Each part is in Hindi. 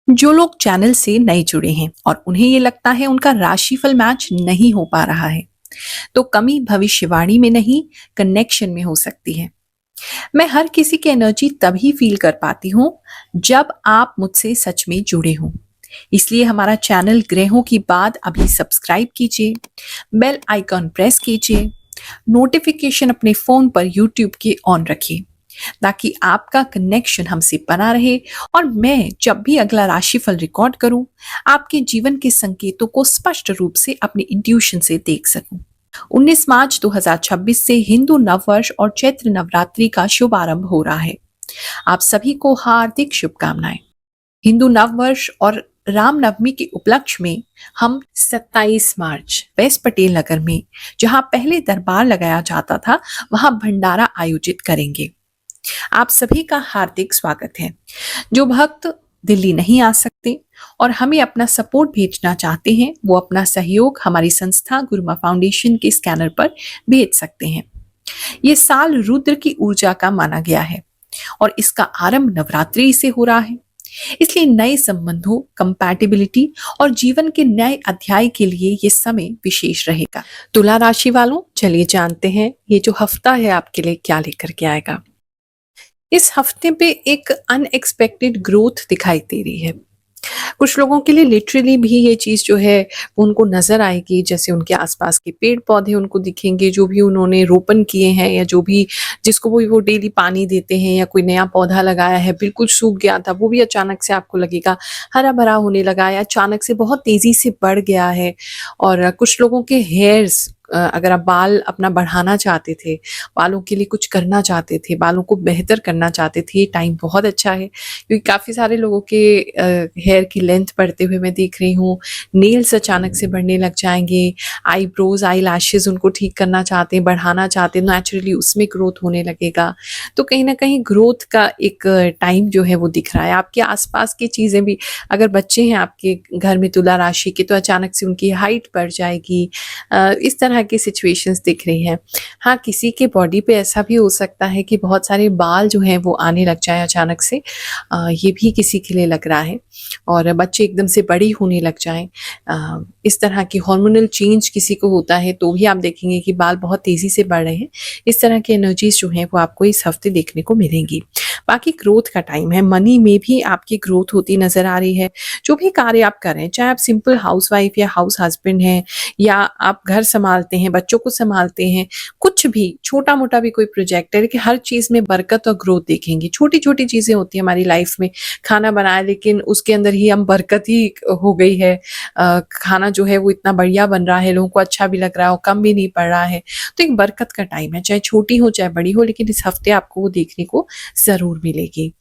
जो लोग चैनल से नए जुड़े हैं और उन्हें ये लगता है उनका राशिफल मैच नहीं हो पा रहा है, तो कमी भविष्यवाणी में नहीं, कनेक्शन में हो सकती है। मैं हर किसी की एनर्जी तभी फील कर पाती हूँ जब आप मुझसे सच में जुड़े हों। इसलिए हमारा चैनल ग्रहों की बात अभी सब्सक्राइब कीजिए, बेल आइकॉन प्रेस कीजिए, नोटिफिकेशन अपने फोन पर यूट्यूब के ऑन रखिए ताकि आपका कनेक्शन हमसे बना रहे और मैं जब भी अगला राशिफल रिकॉर्ड करूं, आपके जीवन के संकेतों को स्पष्ट रूप से अपनी इंट्यूशन से देख सकूं। 19 मार्च 2026 से हिंदू नववर्ष और चैत्र नवरात्रि का शुभारंभ हो रहा है। आप सभी को हार्दिक शुभकामनाएं। हिंदू नववर्ष और रामनवमी के उपलक्ष्य में हम 27 मार्च वेस्ट पटेल नगर में, जहां पहले दरबार लगाया जाता था, वहां भंडारा आयोजित करेंगे। आप सभी का हार्दिक स्वागत है। जो भक्त दिल्ली नहीं आ सकते और हमें अपना सपोर्ट भेजना चाहते हैं, वो अपना सहयोग हमारी संस्था गुरुमा फाउंडेशन के स्कैनर पर भेज सकते हैं। ये साल रुद्र की ऊर्जा का माना गया है और इसका आरंभ नवरात्रि से हो रहा है। इसलिए नए संबंधों, कंपैटिबिलिटी और जीवन के नए अध्याय के लिए ये समय विशेष रहेगा। तुला राशि वालों, चलिए जानते हैं ये जो हफ्ता है आपके लिए क्या लेकर के आएगा। इस हफ्ते पे एक अनएक्सपेक्टेड ग्रोथ दिखाई दे रही है। कुछ लोगों के लिए लिटरली भी ये चीज़ जो है वो उनको नज़र आएगी, जैसे उनके आसपास के पेड़-पौधे उनको दिखेंगे, जो भी उन्होंने रोपण किए हैं या जो भी जिसको वो डेली पानी देते हैं या कोई नया पौधा लगाया है, बिल्कुल सूख गया था, वो भी अचानक से आपको लगेगा हरा-भरा होने लगा है, अचानक से बहुत तेज़ी से बढ़ गया है। और कुछ लोगों के हेयर्स, अगर आप बाल अपना बढ़ाना चाहते थे, बालों के लिए कुछ करना चाहते थे, बालों को बेहतर करना चाहते थे, ये टाइम बहुत अच्छा है क्योंकि काफ़ी सारे लोगों के हेयर की लेंथ बढ़ते हुए मैं देख रही हूँ। नेल्स अचानक से बढ़ने लग जाएँगे, आईब्रोज़, आईलैशेज़ उनको ठीक करना चाहते हैं, बढ़ाना चाहते हैं, नेचुरली उसमें ग्रोथ होने लगेगा। तो कहीं न कहीं ग्रोथ का एक टाइम जो है वो दिख रहा है। आपके आस-पास की चीज़ें भी, अगर बच्चे हैं आपके घर में तुला राशि के, तो अचानक से उनकी हाइट बढ़ जाएगी। इस तरह की सिचुएशंस दिख रही हैं। हाँ, किसी के बॉडी पे ऐसा भी हो सकता है कि बहुत सारे बाल जो हैं वो आने लग जाएँ अचानक से। ये भी किसी के लिए लग रहा है और बच्चे एकदम से बड़ी होने लग जाएँ। इस तरह की हार्मोनल चेंज किसी को होता है तो भी आप देखेंगे कि बाल बहुत तेज़ी से बढ़ रहे हैं। इस तरह की एनर्जीज़ जो हैं वो आपको इस हफ्ते देखने को मिलेंगी। बाकी ग्रोथ का टाइम है, मनी में भी आपकी ग्रोथ होती नज़र आ रही है। जो भी कार्य आप कर रहे हैं, चाहे आप सिंपल हाउसवाइफ या हाउस हस्बैंड हैं या आप घर संभालते हैं, बच्चों को संभालते हैं, कुछ भी छोटा-मोटा भी कोई प्रोजेक्ट है, कि हर चीज़ में बरकत और ग्रोथ देखेंगे। छोटी-छोटी चीज़ें होती हैं हमारी लाइफ में, खाना बनाया लेकिन उसके अंदर ही हम बरकत ही हो गई है। खाना जो है वो इतना बढ़िया बन रहा है, लोगों को अच्छा भी लग रहा है और कम भी नहीं पड़ रहा है। तो एक बरकत का टाइम है, चाहे छोटी हो चाहे बड़ी हो, लेकिन इस हफ्ते आपको वो देखने को ज़रूर मिलेगी।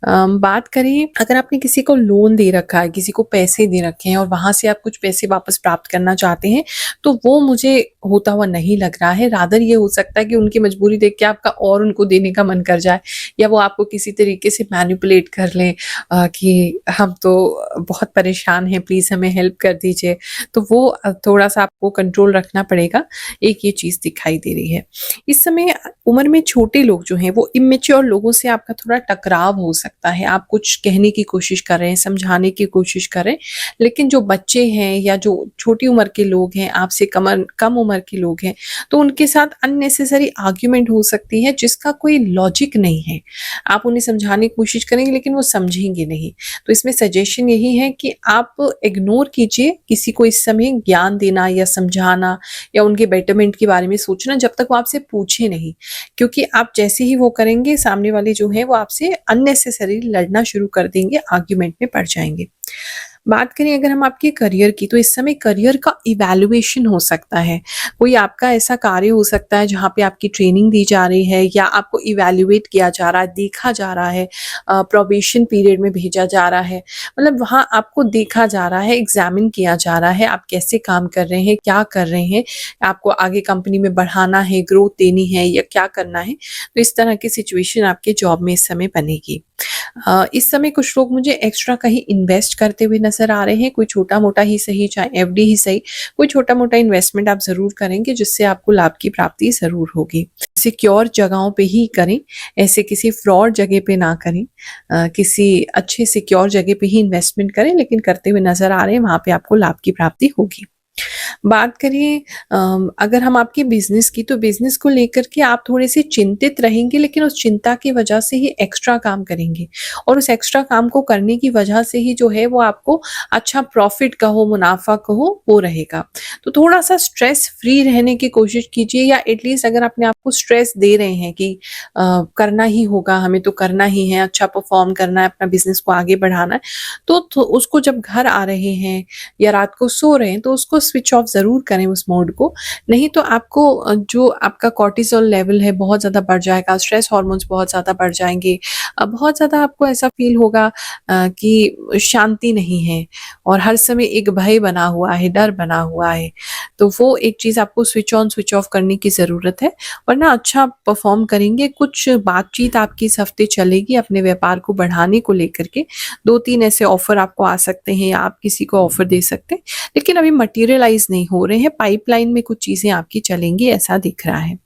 बात करें, अगर आपने किसी को लोन दे रखा है, किसी को पैसे दे रखे हैं और वहाँ से आप कुछ पैसे वापस प्राप्त करना चाहते हैं, तो वो मुझे होता हुआ नहीं लग रहा है। रादर ये हो सकता है कि उनकी मजबूरी देख के आपका और उनको देने का मन कर जाए या वो आपको किसी तरीके से मैनिपुलेट कर लें कि हम तो बहुत परेशान हैं, प्लीज़ हमें हेल्प कर दीजिए। तो वो थोड़ा-सा आपको कंट्रोल रखना पड़ेगा। एक ये चीज़ दिखाई दे रही है। इस समय उम्र में छोटे लोग जो हैं वो इमैच्योर लोगों से आपका थोड़ा टकराव हो सकता है। आप कुछ कहने की कोशिश कर रहे हैं, समझाने की कोशिश कर रहे हैं, लेकिन जो बच्चे हैं या जो छोटी उम्र के लोग हैं, आपसे कम उम्र के लोग हैं, तो उनके साथ अननेसेसरी आर्ग्यूमेंट हो सकती है जिसका कोई लॉजिक नहीं है। आप उन्हें समझाने की कोशिश करेंगे लेकिन वो समझेंगे नहीं। तो इसमें सजेशन यही है कि आप इग्नोर कीजिए किसी को इस समय ज्ञान देना या समझाना या उनके बेटरमेंट के बारे में सोचना, जब तक वो आपसे पूछे नहीं। क्योंकि आप जैसे ही वो करेंगे, सामने वाले जो हैं वो आपसे अननेसेसरी लड़ना शुरू कर देंगे, आर्ग्यूमेंट में पड़ जाएँगे। बात करें अगर हम आपके करियर की, तो इस समय करियर का इवैल्यूएशन हो सकता है। कोई आपका ऐसा कार्य हो सकता है जहाँ पे आपकी ट्रेनिंग दी जा रही है या आपको इवैल्यूएट किया जा रहा है, देखा जा रहा है, प्रोबेशन पीरियड में भेजा जा रहा है। मतलब वहाँ आपको देखा जा रहा है, एग्ज़ामिन किया जा रहा है, आप कैसे काम कर रहे हैं, क्या कर रहे हैं, आपको आगे कंपनी में बढ़ाना है, ग्रोथ देनी है या क्या करना है। तो इस तरह की सिचुएशन आपके जॉब में इस समय बनेगी। इस समय कुछ लोग मुझे एक्स्ट्रा कहीं इन्वेस्ट करते हुए नज़र आ रहे हैं, कोई छोटा-मोटा ही सही, चाहे एफडी ही सही, कोई छोटा-मोटा इन्वेस्टमेंट आप ज़रूर करेंगे जिससे आपको लाभ की प्राप्ति ज़रूर होगी। सिक्योर जगहों पे ही करें, ऐसे किसी फ्रॉड जगह पे ना करें। किसी अच्छे सिक्योर जगह पे ही इन्वेस्टमेंट करें, लेकिन करते हुए नज़र आ रहे हैं, वहाँ पे आपको लाभ की प्राप्ति होगी। बात करें अगर हम आपके बिज़नेस की, तो बिज़नेस को लेकर के आप थोड़े-से चिंतित रहेंगे, लेकिन उस चिंता की वजह से ही एक्स्ट्रा काम करेंगे और उस एक्स्ट्रा काम को करने की वजह से ही जो है वो आपको अच्छा प्रॉफ़िट कहो, मुनाफ़ा कहो, वो रहेगा। तो थोड़ा-सा स्ट्रेस फ्री रहने की कोशिश कीजिए, या एटलीस्ट अगर अपने आप को स्ट्रेस दे रहे हैं कि करना ही होगा, हमें तो करना ही है, अच्छा परफ़ॉर्म करना है, अपना बिज़नेस को आगे बढ़ाना है, तो उसको जब घर आ रहे हैं या रात को सो रहे हैं, तो उसको स्विच ऑफ ज़रूर करें उस मोड को। नहीं तो आपको जो आपका कॉर्टिसोल लेवल है बहुत ज़्यादा बढ़ जाएगा, स्ट्रेस हार्मोन्स बहुत ज़्यादा बढ़ जाएँगे। बहुत ज़्यादा आपको ऐसा फ़ील होगा कि शांति नहीं है और हर समय एक भय बना हुआ है, डर बना हुआ है। तो वो एक चीज़ आपको स्विच ऑन, स्विच ऑफ करने की ज़रूरत है, वरना अच्छा परफ़ॉर्म करेंगे। कुछ बातचीत आपकी इस हफ़्ते चलेगी अपने व्यापार को बढ़ाने को लेकर के। 2-3 ऐसे ऑफ़र आपको आ सकते हैं या आप किसी को ऑफ़र दे सकते हैं, लेकिन अभी मटीरियलाइज़ नहीं हो रहे हैं। पाइपलाइन में कुछ चीज़ें आपकी चलेंगी, ऐसा दिख रहा है।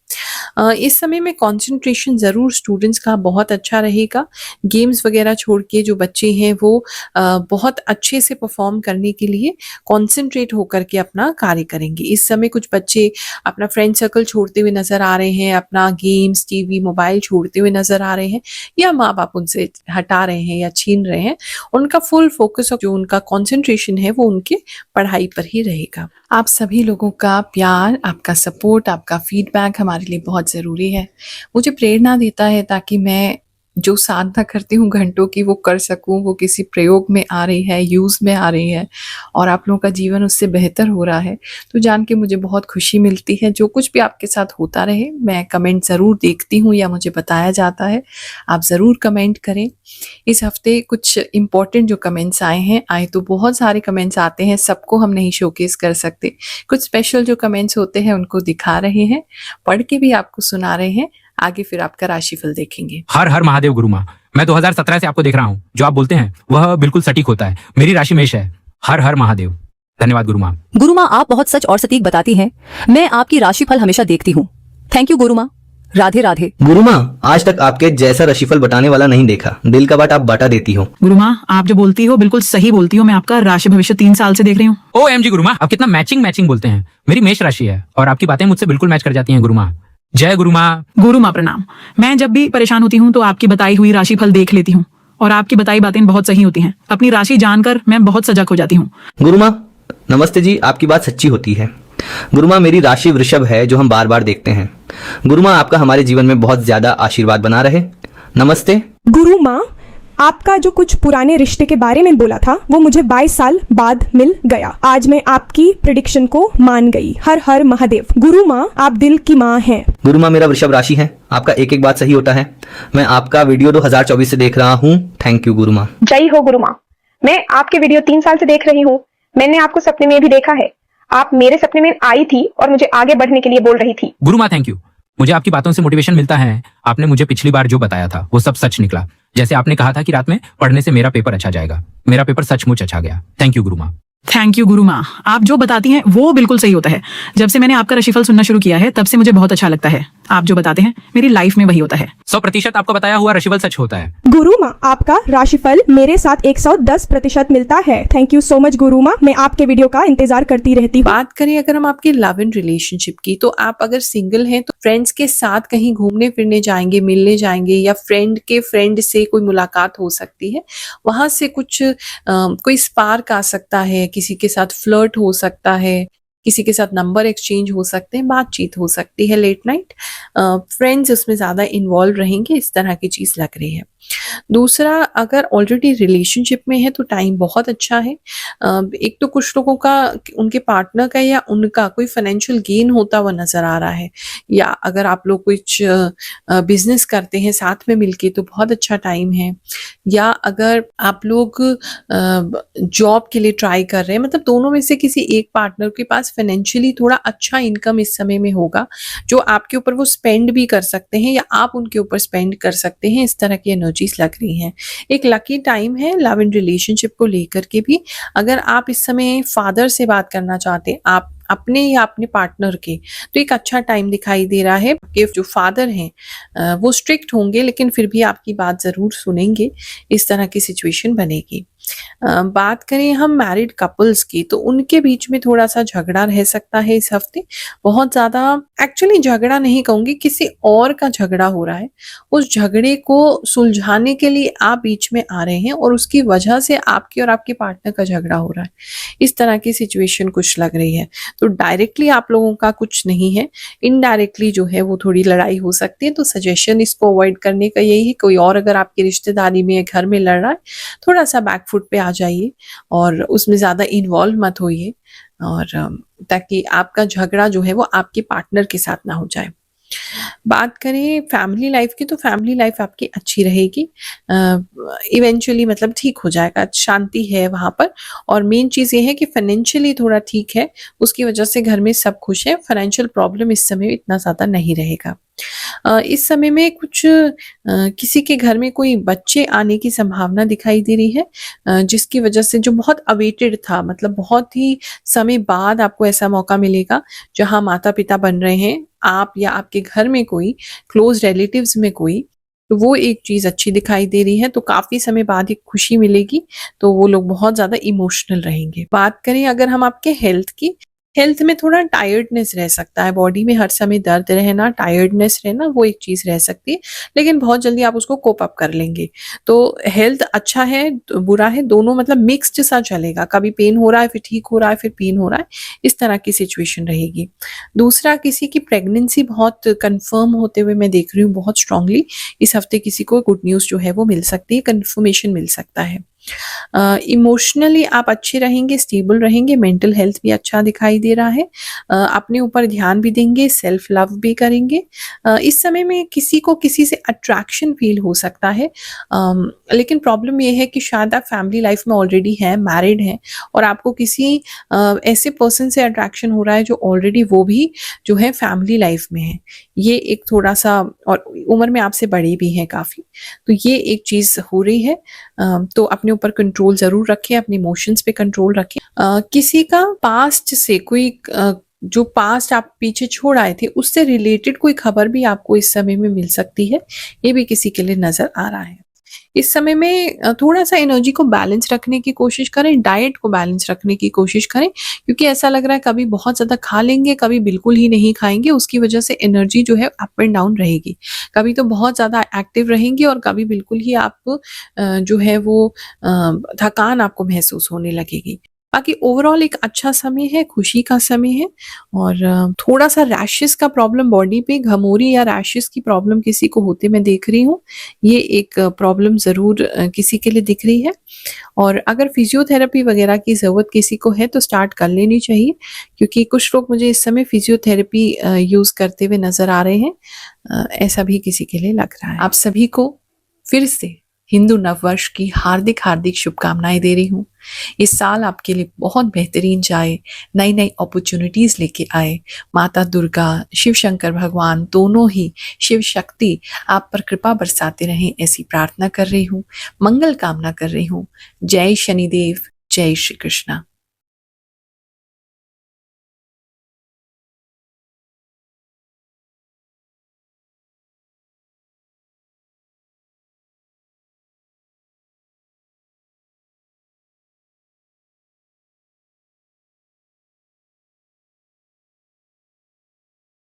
इस समय में कंसंट्रेशन ज़रूर स्टूडेंट्स का बहुत अच्छा रहेगा। गेम्स वगैरह छोड़ के जो बच्चे हैं वो बहुत अच्छे से परफ़ॉर्म करने के लिए कंसंट्रेट होकर के अपना कार्य करेंगे। इस समय कुछ बच्चे अपना फ्रेंड सर्कल छोड़ते हुए नज़र आ रहे हैं, अपना गेम्स, टीवी, मोबाइल छोड़ते हुए नज़र आ रहे हैं, या माँ-बाप उनसे हटा रहे हैं या छीन रहे हैं। उनका फुल फ़ोकस और जो उनका कंसंट्रेशन है वो उनके पढ़ाई पर ही रहेगा। आप सभी लोगों का प्यार, आपका सपोर्ट, आपका फीडबैक हमारे लिए बहुत ज़रूरी है। मुझे प्रेरणा देता है ताकि मैं जो साधना करती हूँ घंटों की वो कर सकूँ, वो किसी प्रयोग में आ रही है, यूज़ में आ रही है और आप लोगों का जीवन उससे बेहतर हो रहा है, तो जान के मुझे बहुत खुशी मिलती है। जो कुछ भी आपके साथ होता रहे, मैं कमेंट ज़रूर देखती हूँ या मुझे बताया जाता है, आप ज़रूर कमेंट करें। इस हफ़्ते कुछ इम्पोर्टेंट जो कमेंट्स आए तो बहुत सारे कमेंट्स आते हैं, सबको हम नहीं शोकेस कर सकते। कुछ स्पेशल जो कमेंट्स होते हैं उनको दिखा रहे हैं, पढ़ के भी आपको सुना रहे हैं। आगे फिर आपका राशिफल देखेंगे। हर हर महादेव गुरु माँ, मैं 2017 से आपको देख रहा हूँ। जो आप बोलते हैं वह बिल्कुल सटीक होता है। मेरी राशि मेष है। हर हर महादेव। धन्यवाद गुरु माँ। गुरु माँ, आप बहुत सच और सटीक बताती हैं। मैं आपकी राशिफल हमेशा देखती हूँ। थैंक यू गुरु माँ। राधे राधे। गुरु माँ, आज तक आपके जैसा राशिफल बताने वाला नहीं देखा। दिल का बात आप बता देती हो। गुरु माँ, आप जो बोलती हो बिल्कुल सही बोलती हो। मैं आपका राशि भविष्य 3 साल से देख रही हूँ। OMG गुरु माँ, आप कितना मैचिंग बोलते हैं। मेरी मेष राशि है और आपकी बातें मुझसे बिल्कुल मैच कर जाती हैं गुरु माँ। जय गुरु माँ। गुरु माँ प्रणाम। मैं जब भी परेशान होती हूँ तो आपकी बताई हुई राशिफल देख लेती हूँ और आपकी बताई बातें बहुत सही होती हैं। अपनी राशि जानकर मैं बहुत सजग हो जाती हूँ। गुरु माँ नमस्ते जी, आपकी बात सच्ची होती है। गुरु माँ, मेरी राशि वृषभ है जो हम बार बार देखते हैं। गुरु माँ, आपका हमारे जीवन में बहुत ज्यादा आशीर्वाद बना रहे। नमस्ते। गुरु माँ, आपका जो कुछ पुराने रिश्ते के बारे में बोला था वो मुझे 22 साल बाद मिल गया। आज मैं आपकी प्रेडिक्शन को मान गई। हर हर महादेव। गुरु माँ, आप दिल की माँ हैं। गुरु माँ, मेरा वृषभ राशि है। आपका एक एक बात सही होता है। मैं आपका वीडियो 2024 से देख रहा हूँ। थैंक यू गुरु माँ। जय हो गुरु माँ। मैं आपके वीडियो 3 साल से देख रही हूँ। मैंने आपको सपने में भी देखा है। आप मेरे सपने में आई थी और मुझे आगे बढ़ने के लिए बोल रही थी। गुरु माँ थैंक यू। मुझे आपकी बातों से मोटिवेशन मिलता है। आपने मुझे पिछली बार जो बताया था वो सब सच निकला। जैसे आपने कहा था कि रात में पढ़ने से मेरा पेपर अच्छा जाएगा, मेरा पेपर सचमुच अच्छा गया। थैंक यू गुरु माँ। थैंक यू गुरु माँ। आप जो बताती हैं वो बिल्कुल सही होता है। जब से मैंने आपका राशिफल सुनना शुरू किया है तब से मुझे बहुत अच्छा लगता है। आप जो बताते हैं मेरी लाइफ में वही होता है। 100% आपको बताया हुआ राशिफल सच होता है। गुरु माँ, आपका राशिफल मेरे साथ 110% मिलता है। थैंक यू सो मच गुरु माँ। मैं आपके वीडियो का इंतजार करती रहती हूँ। बात करें अगर हम आपके लव एंड रिलेशनशिप की, तो आप अगर सिंगल हैं तो फ्रेंड्स के साथ कहीं घूमने फिरने जाएंगे, मिलने जाएंगे, या फ्रेंड के फ्रेंड से कोई मुलाकात हो सकती है। वहां से कुछ कोई स्पार्क आ सकता है, किसी के साथ फ्लर्ट हो सकता है, किसी के साथ नंबर एक्सचेंज हो सकते हैं, बातचीत हो सकती है लेट नाइट। फ्रेंड्स उसमें ज़्यादा इन्वॉल्व रहेंगे, इस तरह की चीज़ लग रही है। दूसरा, अगर ऑलरेडी रिलेशनशिप में है तो टाइम बहुत अच्छा है। एक तो कुछ लोगों का, उनके पार्टनर का या उनका कोई फाइनेंशियल गेन होता हुआ नज़र आ रहा है, या अगर आप लोग कुछ बिजनेस करते हैं साथ में मिलके तो बहुत अच्छा टाइम है, या अगर आप लोग जॉब के लिए ट्राई कर रहे हैं, मतलब दोनों में से किसी एक पार्टनर के पास पास फाइनेंशियली थोड़ा अच्छा इनकम इस समय में होगा, जो आपके ऊपर वो स्पेंड भी कर सकते हैं या आप उनके ऊपर स्पेंड कर सकते हैं। इस तरह की एनर्जीज लग रही हैं। एक लकी टाइम है लव एंड रिलेशनशिप को लेकर के भी। अगर आप इस समय फादर से बात करना चाहते हैं, आप अपने या अपने पार्टनर के, तो एक अच्छा टाइम दिखाई दे रहा है। आपके जो फादर हैं वो स्ट्रिक्ट होंगे, लेकिन फिर भी आपकी बात ज़रूर सुनेंगे। इस तरह की सिचुएशन बनेगी। बात करें हम मैरिड कपल्स की, तो उनके बीच में थोड़ा सा झगड़ा रह सकता है इस हफ्ते। बहुत ज़्यादा एक्चुअली झगड़ा नहीं कहूँगी, किसी और का झगड़ा हो रहा है। उस झगड़े को सुलझाने के लिए आप बीच में आ रहे हैं और उसकी वजह से आपके और आपके पार्टनर का झगड़ा हो रहा है। इस तरह की सिचुएशन कुछ लग रही है। तो डायरेक्टली आप लोगों का कुछ नहीं है, इनडायरेक्टली जो है वो थोड़ी लड़ाई हो सकती है। तो सजेशन इसको अवॉइड करने का यही है, कोई और अगर आपकी रिश्तेदारी में या घर में लड़ रहा है, थोड़ा सा बैकफुट पे आ जाइए और उसमें ज़्यादा इन्वॉल्व मत होइए, और ताकि आपका झगड़ा जो है वो आपके पार्टनर के साथ ना हो जाए। बात करें फैमिली लाइफ की, तो फैमिली लाइफ आपकी अच्छी रहेगी। इवेंचुअली मतलब ठीक हो जाएगा, शांति है वहाँ पर। और मेन चीज़ ये है कि फाइनेंशियली थोड़ा ठीक है, उसकी वजह से घर में सब खुश है। फाइनेंशियल प्रॉब्लम इस समय इतना ज़्यादा नहीं रहेगा। इस समय में कुछ किसी के घर में कोई बच्चे आने की संभावना दिखाई दे रही है, जिसकी वजह से जो बहुत अवेटेड था, मतलब बहुत ही समय बाद आपको ऐसा मौका मिलेगा जहां माता पिता बन रहे हैं आप या आपके घर में कोई क्लोज रिलेटिव्स में कोई, तो वो एक चीज़ अच्छी दिखाई दे रही है। तो काफ़ी समय बाद एक खुशी मिलेगी, तो वो लोग बहुत ज़्यादा इमोशनल रहेंगे। बात करें अगर हम आपके हेल्थ की, हेल्थ में थोड़ा टायर्डनेस रह सकता है, बॉडी में हर समय दर्द रहना, टायर्डनेस रहना, वो एक चीज़ रह सकती है, लेकिन बहुत जल्दी आप उसको कोप अप कर लेंगे। तो हेल्थ अच्छा है, बुरा है, दोनों मतलब मिक्स्ड सा चलेगा। कभी पेन हो रहा है, फिर ठीक हो रहा है, फिर पेन हो रहा है, इस तरह की सिचुएशन रहेगी। दूसरा, किसी की प्रेगनेंसी बहुत कंफर्म होते हुए मैं देख रही हूँ बहुत स्ट्रांगली। इस हफ्ते किसी को गुड न्यूज़ जो है वो मिल सकती है, कंफर्मेशन मिल सकता है। इमोशनली आप अच्छे रहेंगे, स्टेबल रहेंगे, मेंटल हेल्थ भी अच्छा दिखाई दे रहा है। अपने ऊपर ध्यान भी देंगे, सेल्फ लव भी करेंगे। इस समय में किसी को किसी से अट्रैक्शन फील हो सकता है, लेकिन प्रॉब्लम ये है कि शायद आप फैमिली लाइफ में ऑलरेडी हैं, मैरिड हैं, और आपको किसी ऐसे पर्सन से अट्रैक्शन हो रहा है जो ऑलरेडी वो भी जो है फैमिली लाइफ में है। ये एक थोड़ा सा, और उम्र में आपसे बड़े भी हैं काफ़ी, तो ये एक चीज़ हो रही है। तो अपने ऊपर कंट्रोल ज़रूर रखें, अपने इमोशंस पे कंट्रोल रखें। किसी का पास्ट से कोई जो पास्ट आप पीछे छोड़ आए थे, उससे रिलेटेड कोई खबर भी आपको इस समय में मिल सकती है, ये भी किसी के लिए नज़र आ रहा है। इस समय में थोड़ा सा एनर्जी को बैलेंस रखने की कोशिश करें, डाइट को बैलेंस रखने की कोशिश करें, क्योंकि ऐसा लग रहा है कभी बहुत ज़्यादा खा लेंगे, कभी बिल्कुल ही नहीं खाएंगे, उसकी वजह से एनर्जी जो है अप एंड डाउन रहेगी। कभी तो बहुत ज़्यादा एक्टिव रहेंगे और कभी बिल्कुल ही आप जो है वो थकान आपको महसूस होने लगेगी। बाकी ओवरऑल एक अच्छा समय है, खुशी का समय है। और थोड़ा सा रैशेस का प्रॉब्लम बॉडी पे, घमोरी या रैशेस की प्रॉब्लम किसी को होते मैं देख रही हूँ। ये एक प्रॉब्लम ज़रूर किसी के लिए दिख रही है। और अगर फिजियोथेरेपी वगैरह की ज़रूरत किसी को है तो स्टार्ट कर लेनी चाहिए, क्योंकि कुछ लोग मुझे इस समय फिजियोथेरेपी यूज़ करते हुए नज़र आ रहे हैं। ऐसा भी किसी के लिए लग रहा है। आप सभी को फिर से हिंदू नववर्ष की हार्दिक हार्दिक शुभकामनाएं दे रही हूँ। इस साल आपके लिए बहुत बेहतरीन जाए, नई नई अपॉर्चुनिटीज़ लेके आए। माता दुर्गा, शिव शंकर भगवान दोनों ही, शिव शक्ति आप पर कृपा बरसाते रहें, ऐसी प्रार्थना कर रही हूँ, मंगल कामना कर रही हूँ। जय शनिदेव, जय श्री कृष्णा।